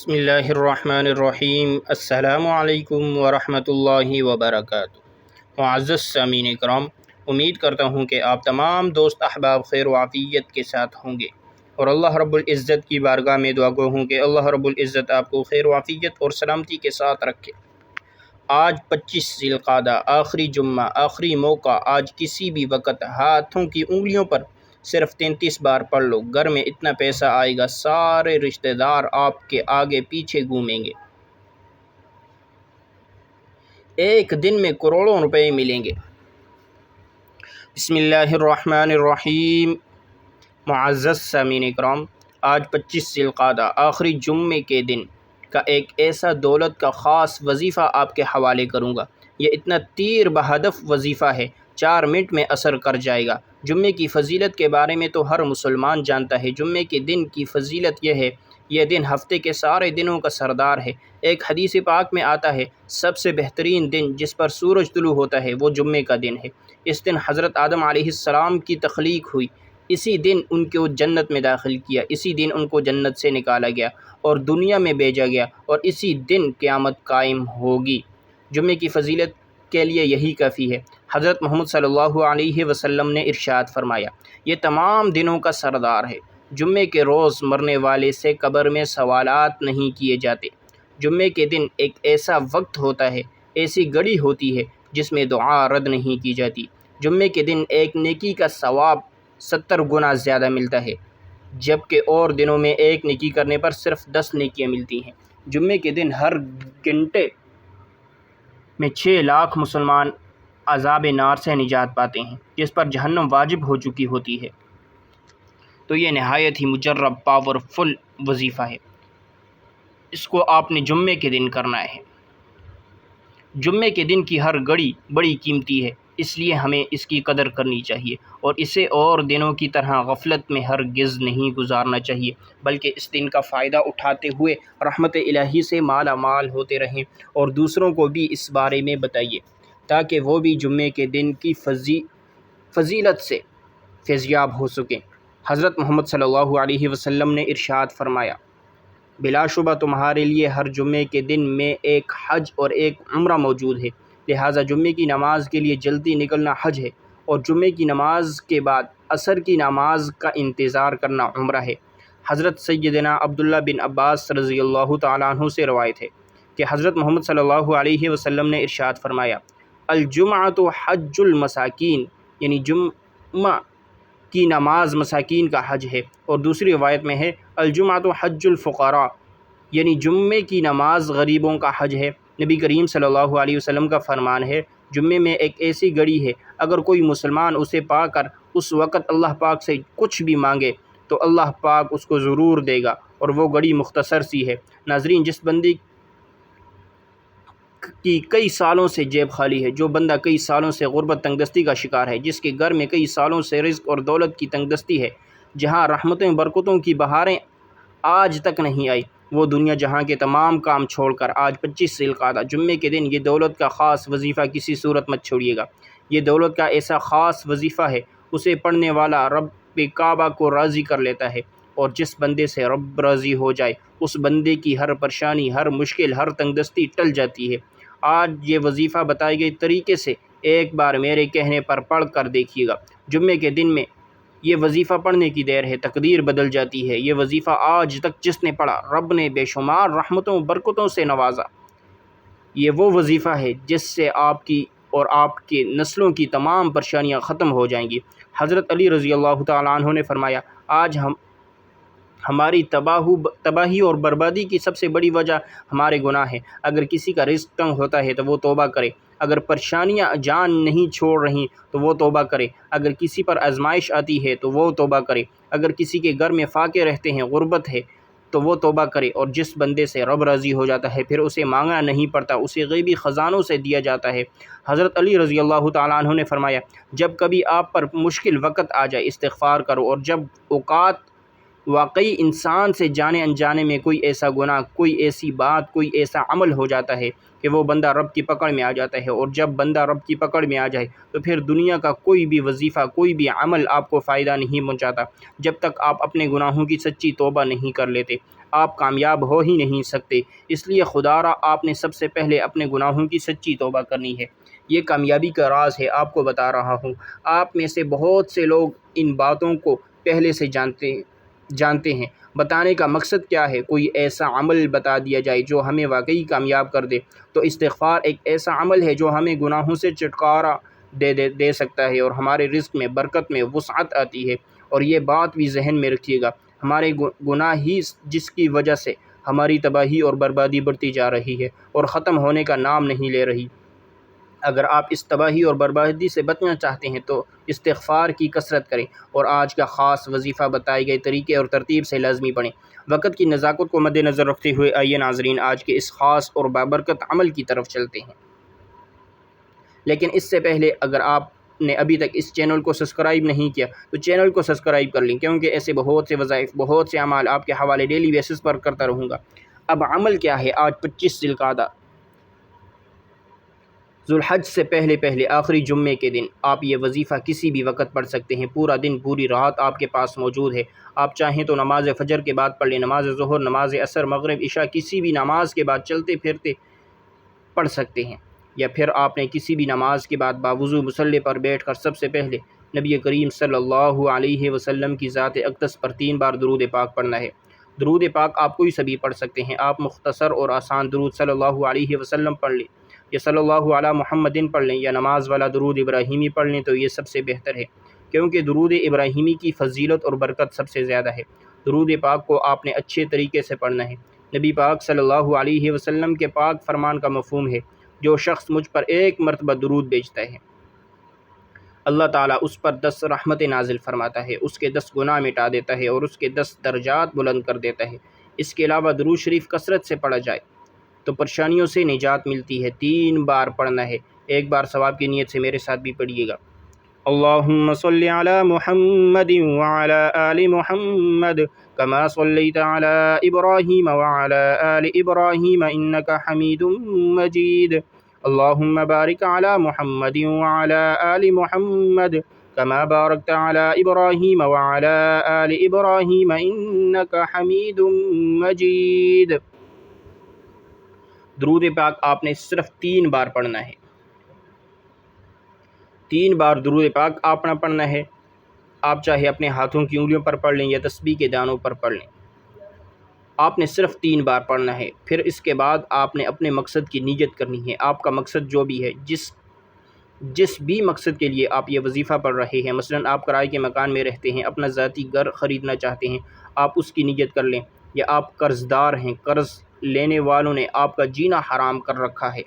بسم اللہ الرحمن الرحیم۔ السلام علیکم ورحمۃ اللہ وبرکاتہ۔ معزز سامعین کرام، امید کرتا ہوں کہ آپ تمام دوست احباب خیر و عافیت کے ساتھ ہوں گے، اور اللہ رب العزت کی بارگاہ میں دعا گو ہوں کہ اللہ رب العزت آپ کو خیر و عافیت اور سلامتی کے ساتھ رکھے۔ آج 25 ذی القعدہ، آخری جمعہ، آخری موقع۔ آج کسی بھی وقت ہاتھوں کی انگلیوں پر صرف 33 بار پڑھ لو، گھر میں اتنا پیسہ آئے گا، سارے رشتہ دار آپ کے آگے پیچھے گھومیں گے، ایک دن میں کروڑوں روپے ملیں گے۔ بسم اللہ الرحمن الرحیم۔ معزز سامعین کرام، آج 25 ذی القعدہ، آخری جمعے کے دن کا ایک ایسا دولت کا خاص وظیفہ آپ کے حوالے کروں گا۔ یہ اتنا تیر بہدف وظیفہ ہے، 4 منٹ میں اثر کر جائے گا۔ جمعے کی فضیلت کے بارے میں تو ہر مسلمان جانتا ہے۔ جمعے کے دن کی فضیلت یہ ہے، یہ دن ہفتے کے سارے دنوں کا سردار ہے۔ ایک حدیث پاک میں آتا ہے، سب سے بہترین دن جس پر سورج طلوع ہوتا ہے وہ جمعے کا دن ہے۔ اس دن حضرت آدم علیہ السلام کی تخلیق ہوئی، اسی دن ان کو جنت میں داخل کیا، اسی دن ان کو جنت سے نکالا گیا اور دنیا میں بھیجا گیا، اور اسی دن قیامت قائم ہوگی۔ جمعے کی فضیلت کے لیے یہی کافی ہے۔ حضرت محمد صلی اللہ علیہ وسلم نے ارشاد فرمایا، یہ تمام دنوں کا سردار ہے۔ جمعے کے روز مرنے والے سے قبر میں سوالات نہیں کیے جاتے۔ جمعے کے دن ایک ایسا وقت ہوتا ہے، ایسی گھڑی ہوتی ہے جس میں دعا رد نہیں کی جاتی۔ جمعے کے دن ایک نیکی کا ثواب 70 گنا زیادہ ملتا ہے، جبکہ اور دنوں میں ایک نیکی کرنے پر صرف 10 نیکیاں ملتی ہیں۔ جمعے کے دن ہر گھنٹے میں 6 لاکھ مسلمان عذاب نار سے نجات پاتے ہیں، جس پر جہنم واجب ہو چکی ہوتی ہے۔ تو یہ نہایت ہی مجرب پاورفل وظیفہ ہے، اس کو آپ نے جمعے کے دن کرنا ہے۔ جمعے کے دن کی ہر گھڑی بڑی قیمتی ہے، اس لیے ہمیں اس کی قدر کرنی چاہیے، اور اسے اور دنوں کی طرح غفلت میں ہرگز نہیں گزارنا چاہیے، بلکہ اس دن کا فائدہ اٹھاتے ہوئے رحمت الہی سے مالا مال ہوتے رہیں، اور دوسروں کو بھی اس بارے میں بتائیے، تاکہ وہ بھی جمعے کے دن کی فضیلت سے فیضیاب ہو سکیں۔ حضرت محمد صلی اللہ علیہ وسلم نے ارشاد فرمایا، بلا شبہ تمہارے لیے ہر جمعے کے دن میں ایک حج اور ایک عمرہ موجود ہے، لہٰذا جمعے کی نماز کے لیے جلدی نکلنا حج ہے، اور جمعے کی نماز کے بعد عصر کی نماز کا انتظار کرنا عمرہ ہے۔ حضرت سیدنا عبداللہ بن عباس رضی اللہ تعالیٰ عنہ سے روایت ہے کہ حضرت محمد صلی اللہ علیہ وسلم نے ارشاد فرمایا، الجمعۃ حج المساکین، یعنی جمعہ کی نماز مساکین کا حج ہے، اور دوسری روایت میں ہے الجمعۃ حج الفقراء، یعنی جمعے کی نماز غریبوں کا حج ہے۔ نبی کریم صلی اللہ علیہ وسلم کا فرمان ہے، جمعے میں ایک ایسی گھڑی ہے، اگر کوئی مسلمان اسے پا کر اس وقت اللہ پاک سے کچھ بھی مانگے تو اللہ پاک اس کو ضرور دے گا، اور وہ گھڑی مختصر سی ہے۔ ناظرین، جس بندے کی کئی سالوں سے جیب خالی ہے، جو بندہ کئی سالوں سے غربت تنگدستی کا شکار ہے، جس کے گھر میں کئی سالوں سے رزق اور دولت کی تنگدستی ہے، جہاں رحمتوں برکتوں کی بہاریں آج تک نہیں آئی، وہ دنیا جہاں کے تمام کام چھوڑ کر آج 25 ذی القعدہ جمعے کے دن یہ دولت کا خاص وظیفہ کسی صورت مت چھوڑیے گا۔ یہ دولت کا ایسا خاص وظیفہ ہے، اسے پڑھنے والا رب کعبہ کو راضی کر لیتا ہے، اور جس بندے سے رب راضی ہو جائے اس بندے کی ہر پریشانی، ہر مشکل، ہر تنگدستی ٹل جاتی ہے۔ آج یہ وظیفہ بتائے گئے طریقے سے ایک بار میرے کہنے پر پڑھ کر دیکھیے گا۔ جمعے کے دن میں یہ وظیفہ پڑھنے کی دیر ہے، تقدیر بدل جاتی ہے۔ یہ وظیفہ آج تک جس نے پڑھا، رب نے بے شمار رحمتوں برکتوں سے نوازا۔ یہ وہ وظیفہ ہے جس سے آپ کی اور آپ کے نسلوں کی تمام پریشانیاں ختم ہو جائیں گی۔ حضرت علی رضی اللہ تعالیٰ عنہ نے فرمایا، آج ہماری تباہی اور بربادی کی سب سے بڑی وجہ ہمارے گناہ ہیں۔ اگر کسی کا رزق تنگ ہوتا ہے تو وہ توبہ کرے، اگر پریشانیاں جان نہیں چھوڑ رہیں تو وہ توبہ کرے، اگر کسی پر آزمائش آتی ہے تو وہ توبہ کرے، اگر کسی کے گھر میں فاقے رہتے ہیں، غربت ہے، تو وہ توبہ کرے، اور جس بندے سے رب راضی ہو جاتا ہے پھر اسے مانگنا نہیں پڑتا، اسے غیبی خزانوں سے دیا جاتا ہے۔ حضرت علی رضی اللہ تعالیٰ عنہ نے فرمایا، جب کبھی آپ پر مشکل وقت آ جائے استغفار کرو، اور جب اوقات واقعی انسان سے جانے انجانے میں کوئی ایسا گناہ، کوئی ایسی بات، کوئی ایسا عمل ہو جاتا ہے کہ وہ بندہ رب کی پکڑ میں آ جاتا ہے، اور جب بندہ رب کی پکڑ میں آ جائے تو پھر دنیا کا کوئی بھی وظیفہ، کوئی بھی عمل آپ کو فائدہ نہیں پہنچاتا، جب تک آپ اپنے گناہوں کی سچی توبہ نہیں کر لیتے۔ آپ کامیاب ہو ہی نہیں سکتے۔ اس لیے خدا را آپ نے سب سے پہلے اپنے گناہوں کی سچی توبہ کرنی ہے۔ یہ کامیابی کا راز ہے، آپ کو بتا رہا ہوں۔ آپ میں سے بہت سے لوگ ان باتوں کو پہلے سے جانتے ہیں۔ بتانے کا مقصد کیا ہے؟ کوئی ایسا عمل بتا دیا جائے جو ہمیں واقعی کامیاب کر دے۔ تو استغفار ایک ایسا عمل ہے جو ہمیں گناہوں سے چھٹکارا دے سکتا ہے اور ہمارے رزق میں برکت میں وسعت آتی ہے۔ اور یہ بات بھی ذہن میں رکھیے گا، ہمارے گناہ ہی جس کی وجہ سے ہماری تباہی اور بربادی بڑھتی جا رہی ہے اور ختم ہونے کا نام نہیں لے رہی۔ اگر آپ اس تباہی اور بربادی سے بچنا چاہتے ہیں تو استغفار کی کثرت کریں اور آج کا خاص وظیفہ بتائے گئے طریقے اور ترتیب سے لازمی پڑھیں۔ وقت کی نزاکت کو مد نظر رکھتے ہوئے آئیے ناظرین آج کے اس خاص اور بابرکت عمل کی طرف چلتے ہیں۔ لیکن اس سے پہلے اگر آپ نے ابھی تک اس چینل کو سبسکرائب نہیں کیا تو چینل کو سبسکرائب کر لیں، کیونکہ ایسے بہت سے وظائف، بہت سے اعمال آپ کے حوالے ڈیلی بیسس پر کرتا رہوں گا۔ اب عمل کیا ہے؟ آج 25 ذی القعدہ ذو الحج سے پہلے آخری جمعے کے دن آپ یہ وظیفہ کسی بھی وقت پڑھ سکتے ہیں۔ پورا دن، پوری رات آپ کے پاس موجود ہے۔ آپ چاہیں تو نماز فجر کے بعد پڑھ لیں، نماز ظہر، نماز عصر، مغرب، عشاء، کسی بھی نماز کے بعد چلتے پھرتے پڑھ سکتے ہیں، یا پھر آپ نے کسی بھی نماز کے بعد باوضو مصلی پر بیٹھ کر سب سے پہلے نبی کریم صلی اللہ علیہ وسلم کی ذات اقدس پر 3 بار درود پاک پڑھنا ہے۔ درود پاک آپ کوئی سبھی پڑھ سکتے ہیں۔ آپ مختصر اور آسان درود صلی اللہ علیہ وسلم پڑھ لیں، یا صلی اللہ علی محمدin پڑھ لیں، یا نماز والا درود ابراہیمی پڑھ لیں تو یہ سب سے بہتر ہے، کیونکہ درود ابراہیمی کی فضیلت اور برکت سب سے زیادہ ہے۔ درود پاک کو آپ نے اچھے طریقے سے پڑھنا ہے۔ نبی پاک صلی اللہ علیہ وسلم کے پاک فرمان کا مفہوم ہے، جو شخص مجھ پر 1 مرتبہ درود بھیجتا ہے اللہ تعالیٰ اس پر 10 رحمتیں نازل فرماتا ہے، اس کے 10 گناہ مٹا دیتا ہے اور اس کے 10 درجات بلند کر دیتا ہے۔ اس کے علاوہ درود شریف کثرت سے پڑھا جائے تو پریشانیوں سے نجات ملتی ہے۔ 3 بار پڑھنا ہے۔ ایک بار ثواب کی نیت سے میرے ساتھ بھی پڑھیے گا۔ اللہم صلی علی محمد وعلی آل محمد کما صلیت علی ابراہیم وعلی آل ابراہیم انکا حمید مجید۔ اللہم بارک علی محمد وعلی آل محمد کما بارکت علی ابراہیم وعلی آل ابراہیم انکا حمید مجید۔ درود پاک آپ نے صرف 3 بار پڑھنا ہے۔ 3 بار درود پاک آپ نے پڑھنا ہے۔ آپ چاہے اپنے ہاتھوں کی انگلیوں پر پڑھ لیں یا تسبیح کے دانوں پر پڑھ لیں، آپ نے صرف 3 بار پڑھنا ہے۔ پھر اس کے بعد آپ نے اپنے مقصد کی نیت کرنی ہے۔ آپ کا مقصد جو بھی ہے، جس بھی مقصد کے لیے آپ یہ وظیفہ پڑھ رہے ہیں، مثلا آپ کرائے کے مکان میں رہتے ہیں، اپنا ذاتی گھر خریدنا چاہتے ہیں، آپ اس کی نیت کر لیں، یا آپ قرض دار ہیں، قرض لینے والوں نے آپ کا جینا حرام کر رکھا ہے،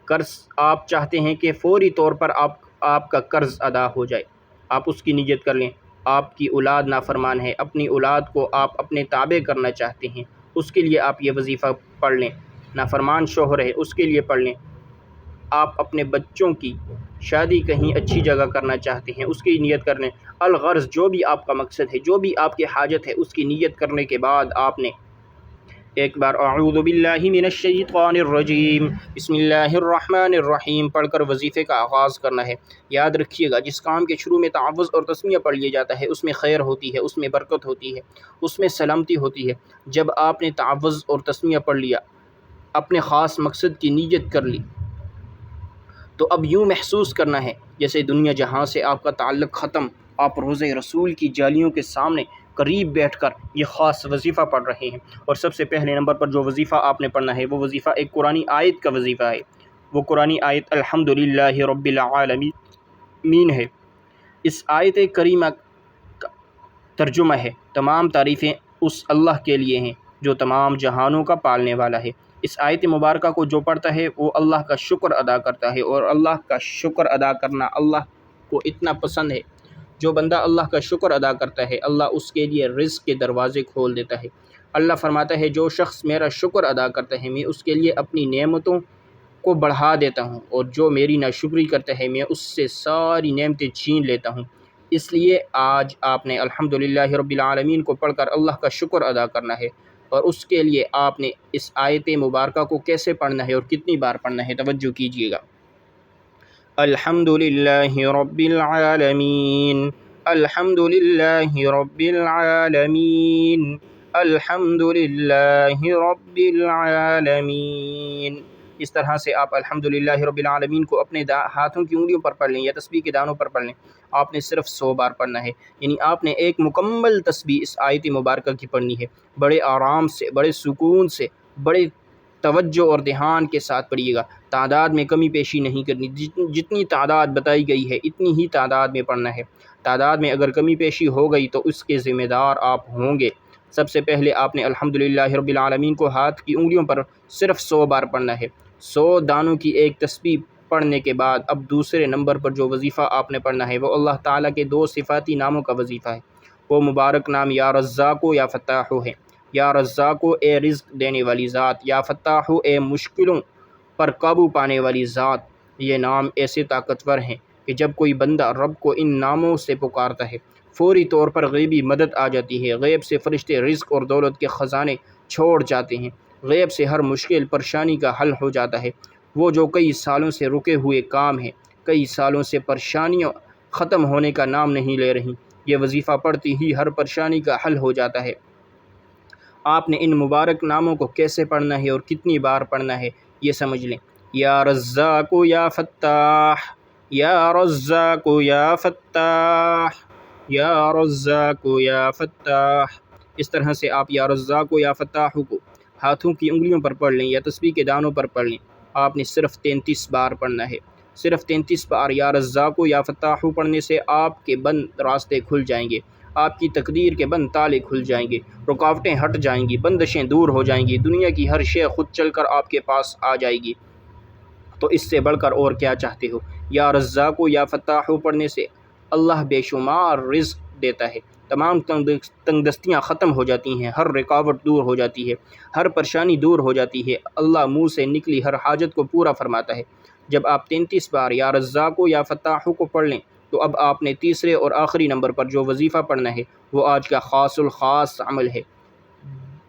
قرض آپ چاہتے ہیں کہ فوری طور پر آپ کا قرض ادا ہو جائے، آپ اس کی نیت کر لیں۔ آپ کی اولاد نافرمان ہے، اپنی اولاد کو آپ اپنے تابع کرنا چاہتے ہیں، اس کے لیے آپ یہ وظیفہ پڑھ لیں۔ نافرمان شوہر ہے، اس کے لیے پڑھ لیں۔ آپ اپنے بچوں کی شادی کہیں اچھی جگہ کرنا چاہتے ہیں، اس کی نیت کر لیں۔ الغرض جو بھی آپ کا مقصد ہے، جو بھی آپ کی حاجت ہے، اس کی نیت کرنے کے بعد آپ نے ایک بار اعوذ باللہ من الشیطان الرجیم بسم اللہ الرحمن الرحیم پڑھ کر وظیفے کا آغاز کرنا ہے۔ یاد رکھیے گا، جس کام کے شروع میں تعوذ اور تسمیہ پڑھ لیا جاتا ہے اس میں خیر ہوتی ہے، اس میں برکت ہوتی ہے، اس میں سلامتی ہوتی ہے۔ جب آپ نے تعوذ اور تسمیہ پڑھ لیا، اپنے خاص مقصد کی نیت کر لی، تو اب یوں محسوس کرنا ہے جیسے دنیا جہاں سے آپ کا تعلق ختم، آپ روضہ رسول کی جالیوں کے سامنے قریب بیٹھ کر یہ خاص وظیفہ پڑھ رہے ہیں۔ اور سب سے پہلے نمبر پر جو وظیفہ آپ نے پڑھنا ہے وہ وظیفہ ایک قرآنی آیت کا وظیفہ ہے۔ وہ قرآنی آیت الحمدللہ رب العالمین ہے۔ اس آیت کریمہ کا ترجمہ ہے، تمام تعریفیں اس اللہ کے لیے ہیں جو تمام جہانوں کا پالنے والا ہے۔ اس آیت مبارکہ کو جو پڑھتا ہے وہ اللہ کا شکر ادا کرتا ہے، اور اللہ کا شکر ادا کرنا اللہ کو اتنا پسند ہے۔ جو بندہ اللہ کا شکر ادا کرتا ہے، اللہ اس کے لیے رزق کے دروازے کھول دیتا ہے۔ اللہ فرماتا ہے جو شخص میرا شکر ادا کرتا ہے میں اس کے لیے اپنی نعمتوں کو بڑھا دیتا ہوں، اور جو میری ناشکری کرتا ہے میں اس سے ساری نعمتیں چھین لیتا ہوں۔ اس لیے آج آپ نے الحمدللہ رب العالمین کو پڑھ کر اللہ کا شکر ادا کرنا ہے، اور اس کے لیے آپ نے اس آیت مبارکہ کو کیسے پڑھنا ہے اور کتنی بار پڑھنا ہے، توجہ کیجیے گا۔ الحمدللہ رب العالمین، الحمدللہ رب العالمین، الحمدللہ رب العالمین۔ اس طرح سے آپ الحمدللہ رب العالمین کو اپنے ہاتھوں کی انگلیوں پر پڑھ لیں یا تسبیح کے دانوں پر پڑھ لیں۔ آپ نے صرف 100 بار پڑھنا ہے، یعنی آپ نے ایک مکمل تسبیح اس آیت مبارکہ کی پڑھنی ہے۔ بڑے آرام سے، بڑے سکون سے، بڑے توجہ اور دھیان کے ساتھ پڑھیے گا۔ تعداد میں کمی پیشی نہیں کرنی، جتنی تعداد بتائی گئی ہے اتنی ہی تعداد میں پڑھنا ہے۔ تعداد میں اگر کمی پیشی ہو گئی تو اس کے ذمہ دار آپ ہوں گے۔ سب سے پہلے آپ نے الحمدللہ رب العالمین کو ہاتھ کی انگلیوں پر صرف 100 بار پڑھنا ہے۔ 100 دانوں کی ایک تسبیح پڑھنے کے بعد اب دوسرے نمبر پر جو وظیفہ آپ نے پڑھنا ہے وہ اللہ تعالیٰ کے 2 صفاتی ناموں کا وظیفہ ہے۔ وہ مبارک نام یا رزاق یا فتاح ہے۔ یا رزاق اے رزق دینے والی ذات، یا فتاح اے مشکلوں پر قابو پانے والی ذات۔ یہ نام ایسے طاقتور ہیں کہ جب کوئی بندہ رب کو ان ناموں سے پکارتا ہے فوری طور پر غیبی مدد آ جاتی ہے۔ غیب سے فرشتے رزق اور دولت کے خزانے چھوڑ جاتے ہیں۔ غیب سے ہر مشکل پریشانی کا حل ہو جاتا ہے۔ وہ جو کئی سالوں سے رکے ہوئے کام ہیں، کئی سالوں سے پریشانیوں ختم ہونے کا نام نہیں لے رہی، یہ وظیفہ پڑھتی ہی ہر پریشانی کا حل ہو جاتا ہے۔ آپ نے ان مبارک ناموں کو کیسے پڑھنا ہے اور کتنی بار پڑھنا ہے یہ سمجھ لیں۔ یا رزاق یا فتاح، یا رزاق یا فتاح، یا رزاق یا فتاح۔ اس طرح سے آپ یا رزاق یا فتاح کو ہاتھوں کی انگلیوں پر پڑھ لیں یا تسبیح کے دانوں پر پڑھ لیں۔ آپ نے صرف 33 بار پڑھنا ہے۔ صرف 33 بار یا رزاق یا فتاح پڑھنے سے آپ کے بند راستے کھل جائیں گے، آپ کی تقدیر کے بند تالے کھل جائیں گے، رکاوٹیں ہٹ جائیں گی، بندشیں دور ہو جائیں گی، دنیا کی ہر شے خود چل کر آپ کے پاس آ جائے گی۔ تو اس سے بڑھ کر اور کیا چاہتے ہو؟ یا رزاق یا فتاح پڑھنے سے اللہ بے شمار رزق دیتا ہے، تمام تنگ دستیاں ختم ہو جاتی ہیں، ہر رکاوٹ دور ہو جاتی ہے، ہر پریشانی دور ہو جاتی ہے، اللہ منہ سے نکلی ہر حاجت کو پورا فرماتا ہے۔ جب آپ 33 بار یا رزاق یا فتاح کو پڑھ لیں تو اب آپ نے تیسرے اور آخری نمبر پر جو وظیفہ پڑھنا ہے وہ آج کا خاص الخاص عمل ہے۔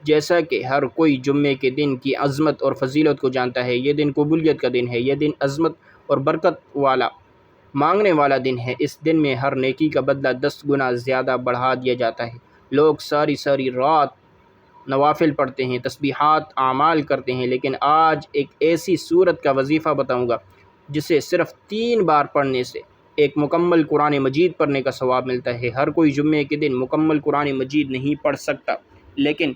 جیسا کہ ہر کوئی جمعے کے دن کی عظمت اور فضیلت کو جانتا ہے، یہ دن قبولیت کا دن ہے، یہ دن عظمت اور برکت والا مانگنے والا دن ہے۔ اس دن میں ہر نیکی کا بدلہ 10 گنا زیادہ بڑھا دیا جاتا ہے۔ لوگ ساری ساری رات نوافل پڑھتے ہیں، تسبیحات اعمال کرتے ہیں، لیکن آج ایک ایسی صورت کا وظیفہ بتاؤں گا جسے صرف 3 بار پڑھنے سے ایک مکمل قرآن مجید پڑھنے کا ثواب ملتا ہے۔ ہر کوئی جمعے کے دن مکمل قرآن مجید نہیں پڑھ سکتا، لیکن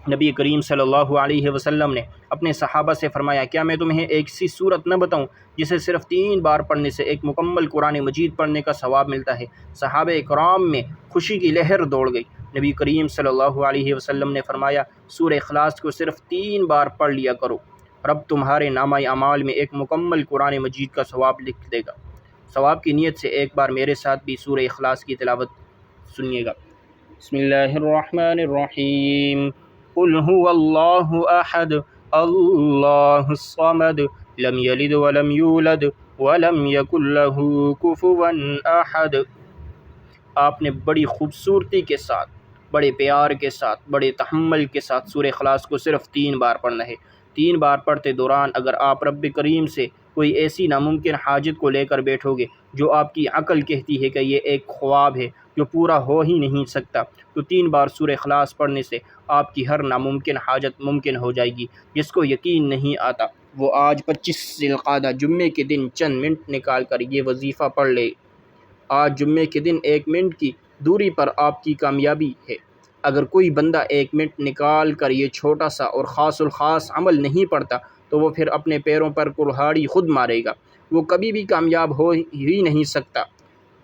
نبی کریم صلی اللہ علیہ وسلم نے اپنے صحابہ سے فرمایا، کیا میں تمہیں ایک سی صورت نہ بتاؤں جسے صرف 3 بار پڑھنے سے ایک مکمل قرآن مجید پڑھنے کا ثواب ملتا ہے؟ صحابہ کرام میں خوشی کی لہر دوڑ گئی۔ نبی کریم صلی اللہ علیہ وسلم نے فرمایا، سورہ اخلاص کو صرف 3 بار پڑھ لیا کرو، رب تمہارے نامہ اعمال میں ایک مکمل قرآن مجید کا ثواب لکھ دے گا۔ ثواب کی نیت سے ایک بار میرے ساتھ بھی سورہ اخلاص کی تلاوت سنیے گا۔ بسم اللہ الرحمن الرحیم۔ قل هو اللہ احد اللہ الصمد لم یلد ولم یولد ولم یکن لہ کفوا احد۔ آپ نے بڑی خوبصورتی کے ساتھ، بڑے پیار کے ساتھ، بڑے تحمل کے ساتھ سورہ اخلاص کو صرف 3 بار پڑھنا ہے۔ 3 بار پڑھتے دوران اگر آپ رب کریم سے کوئی ایسی ناممکن حاجت کو لے کر بیٹھو گے جو آپ کی عقل کہتی ہے کہ یہ ایک خواب ہے جو پورا ہو ہی نہیں سکتا، تو 3 بار سورہ اخلاص پڑھنے سے آپ کی ہر ناممکن حاجت ممکن ہو جائے گی۔ جس کو یقین نہیں آتا وہ آج 25 ذی القعدہ جمعے کے دن چند منٹ نکال کر یہ وظیفہ پڑھ لے۔ آج جمعے کے دن 1 منٹ کی دوری پر آپ کی کامیابی ہے۔ اگر کوئی بندہ 1 منٹ نکال کر یہ چھوٹا سا اور خاص الخاص عمل نہیں پڑھتا تو وہ پھر اپنے پیروں پر کلہاڑی خود مارے گا، وہ کبھی بھی کامیاب ہو ہی نہیں سکتا۔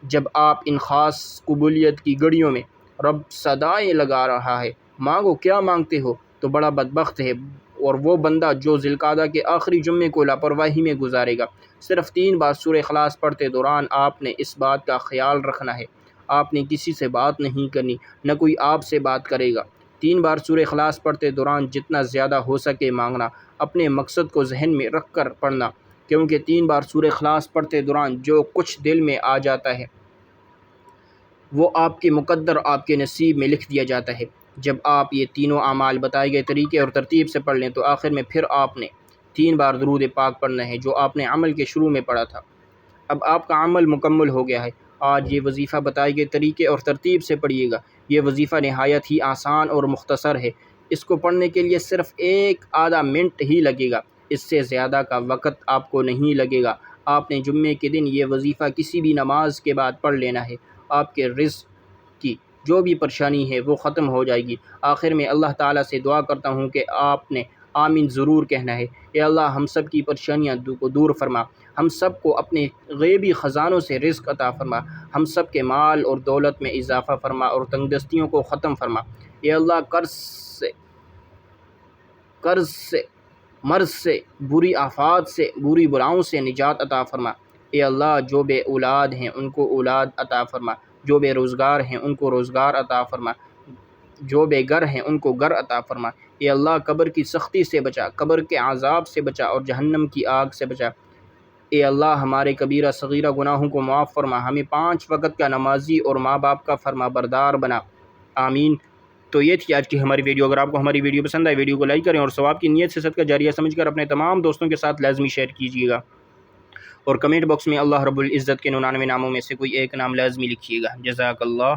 جب آپ ان خاص قبولیت کی گھڑیوں میں رب صدائیں لگا رہا ہے، مانگو کیا مانگتے ہو، تو بڑا بدبخت ہے اور وہ بندہ جو ذی القعدہ کے آخری جمعے کو لاپرواہی میں گزارے گا۔ صرف 3 بار سورہ اخلاص پڑھتے دوران آپ نے اس بات کا خیال رکھنا ہے، آپ نے کسی سے بات نہیں کرنی، نہ کوئی آپ سے بات کرے گا۔ 3 بار سورہ اخلاص پڑھتے دوران جتنا زیادہ ہو سکے مانگنا، اپنے مقصد کو ذہن میں رکھ کر پڑھنا، کیونکہ 3 بار سورہ اخلاص پڑھتے دوران جو کچھ دل میں آ جاتا ہے وہ آپ کے مقدر، آپ کے نصیب میں لکھ دیا جاتا ہے۔ جب آپ یہ تینوں اعمال بتائے گئے طریقے اور ترتیب سے پڑھ لیں تو آخر میں پھر آپ نے 3 بار درود پاک پڑھنا ہے جو آپ نے عمل کے شروع میں پڑھا تھا۔ اب آپ کا عمل مکمل ہو گیا ہے۔ آج یہ وظیفہ بتائے گئے طریقے اور ترتیب سے پڑھیے گا، یہ وظیفہ نہایت ہی آسان اور مختصر ہے، اس کو پڑھنے کے لیے صرف 1 آدھا منٹ ہی لگے گا، اس سے زیادہ کا وقت آپ کو نہیں لگے گا۔ آپ نے جمعے کے دن یہ وظیفہ کسی بھی نماز کے بعد پڑھ لینا ہے، آپ کے رزق کی جو بھی پریشانی ہے وہ ختم ہو جائے گی۔ آخر میں اللہ تعالیٰ سے دعا کرتا ہوں کہ آپ نے آمین ضرور کہنا ہے۔ اے اللہ ہم سب کی پریشانیاں کو دور فرما، ہم سب کو اپنے غیبی خزانوں سے رزق عطا فرما، ہم سب کے مال اور دولت میں اضافہ فرما اور تنگدستیوں کو ختم فرما۔ اے اللہ قرض سے، مرض سے، بری آفات سے، بری بلاؤں سے نجات عطا فرما۔ اے اللہ جو بے اولاد ہیں ان کو اولاد عطا فرما، جو بے روزگار ہیں ان کو روزگار عطا فرما، جو بے گھر ہیں ان کو گھر عطا فرما۔ اے اللہ قبر کی سختی سے بچا، قبر کے عذاب سے بچا اور جہنم کی آگ سے بچا۔ اے اللہ ہمارے کبیرہ صغیرہ گناہوں کو معاف فرما، ہمیں 5 وقت کا نمازی اور ماں باپ کا فرما بردار بنا، آمین۔ تو یہ تھی آج کی ہماری ویڈیو۔ اگر آپ کو ہماری ویڈیو پسند آئے ویڈیو کو لائک کریں اور ثواب کی نیت سے صدقہ جاریہ سمجھ کر اپنے تمام دوستوں کے ساتھ لازمی شیئر کیجیے گا، اور کمنٹ باکس میں اللہ رب العزت کے 99 ناموں میں سے کوئی ایک نام لازمی لکھیے گا۔ جزاک اللہ۔